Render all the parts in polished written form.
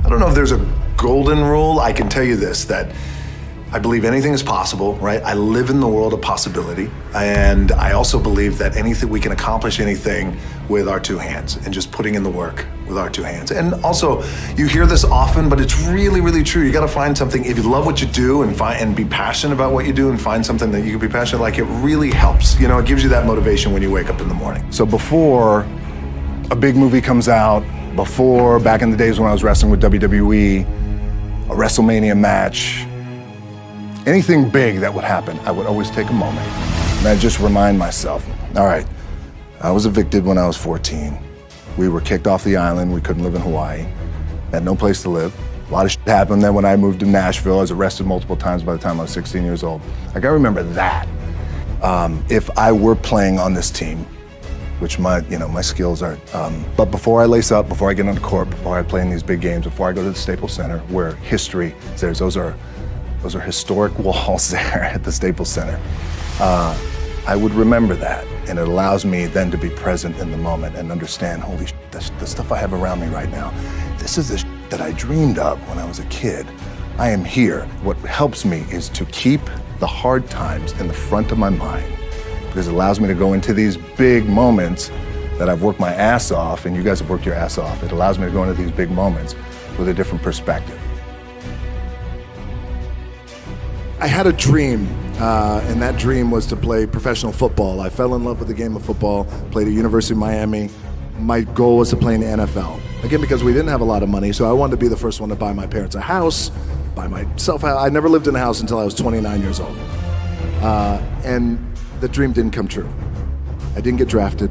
I don't know if there's a golden rule. I can tell you this, that I believe anything is possible, right? I live in the world of possibility. And I also believe that we can accomplish anything with our two hands and just putting in the work with our two hands. And also, you hear this often, but it's really, really true. You gotta find something, if you love what you do and be passionate about what you do and find something that you can be passionate, like, it really helps. You know, it gives you that motivation when you wake up in the morning. So before a big movie comes out, before, back in the days when I was wrestling with WWE, a WrestleMania match, anything big that would happen, I would always take a moment and I'd just remind myself, all right, I was evicted when I was 14. We were kicked off the island. We couldn't live in Hawaii. Had no place to live. A lot of shit happened. Then when I moved to Nashville, I was arrested multiple times by the time I was 16 years old. Like, I remember that. If I were playing on this team, which my skills are, but before I lace up, before I get on the court, before I play in these big games, before I go to the Staples Center, where history is there, those are historic walls there at the Staples Center. I would remember that, and it allows me then to be present in the moment and understand, holy shit, the stuff I have around me right now, this is the shit that I dreamed of when I was a kid. I am here. What helps me is to keep the hard times in the front of my mind, because it allows me to go into these big moments that I've worked my ass off, and you guys have worked your ass off. It allows me to go into these big moments with a different perspective. I had a dream, and that dream was to play professional football. I fell in love with the game of football, played at University of Miami. My goal was to play in the NFL. Again, because we didn't have a lot of money, so I wanted to be the first one to buy my parents a house, buy myself a house. I never lived in a house until I was 29 years old. And the dream didn't come true. I didn't get drafted.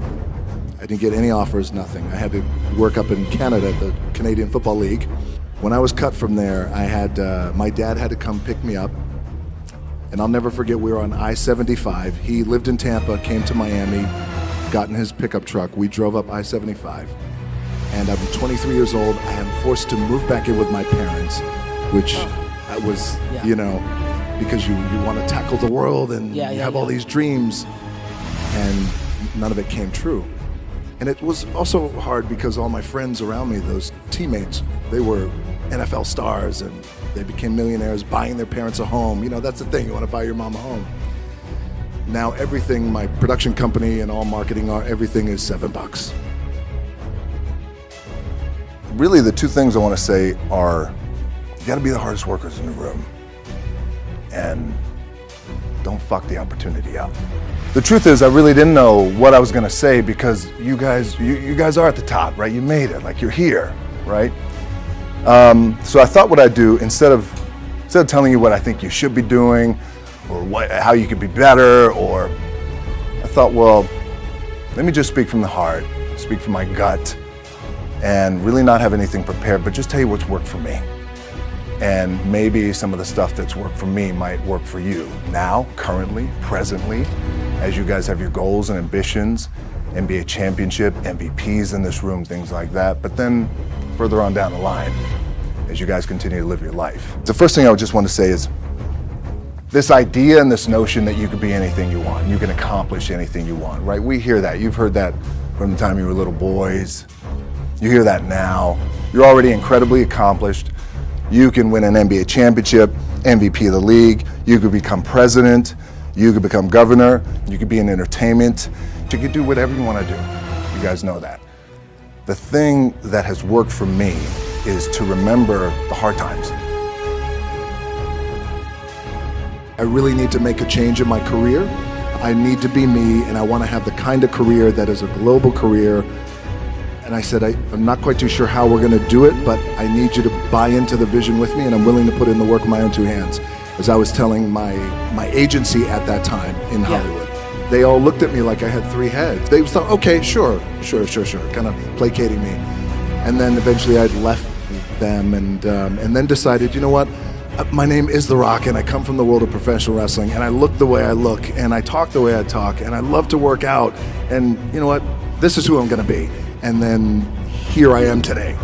I didn't get any offers, nothing. I had to work up in Canada, the Canadian Football League. When I was cut from there, my dad had to come pick me up. And I'll never forget, we were on I-75. He lived in Tampa, came to Miami, got in his pickup truck. We drove up I-75. And I'm 23 years old. I am forced to move back in with my parents, which I was, because you want to tackle the world and you have all these dreams, and none of it came true. And it was also hard because all my friends around me, those teammates, they were NFL stars and they became millionaires buying their parents a home. That's the thing, you want to buy your mom a home. Now everything, my production company and all marketing, everything is $7. Really, the two things I want to say are, you got to be the hardest workers in the room, and don't fuck the opportunity up. The truth is, I really didn't know what I was going to say, because you guys are at the top, right? You made it, like, you're here, right? So I thought what I'd do, instead of telling you what I think you should be doing, or how you could be better, I thought, well, let me just speak from the heart, speak from my gut, and really not have anything prepared, but just tell you what's worked for me. And maybe some of the stuff that's worked for me might work for you now, currently, presently, as you guys have your goals and ambitions, NBA championship, MVPs in this room, things like that. But then further on down the line, as you guys continue to live your life. The first thing I would just want to say is, this idea and this notion that you could be anything you want, you can accomplish anything you want, right? We hear that. You've heard that from the time you were little boys. You hear that now. You're already incredibly accomplished. You can win an NBA championship, MVP of the league. You could become president. You could become governor. You could be in entertainment. You could do whatever you want to do. You guys know that. The thing that has worked for me is to remember the hard times. I really need to make a change in my career. I need to be me, and I want to have the kind of career that is a global career. And I said, I'm not quite too sure how we're going to do it, but I need you to buy into the vision with me, and I'm willing to put in the work with my own two hands. As I was telling my agency at that time in Hollywood, they all looked at me like I had three heads. They thought, okay, sure, kind of placating me. And then eventually I left them and then decided, you know what? My name is The Rock, and I come from the world of professional wrestling, and I look the way I look, and I talk the way I talk, and I love to work out, and you know what? This is who I'm going to be. And then here I am today.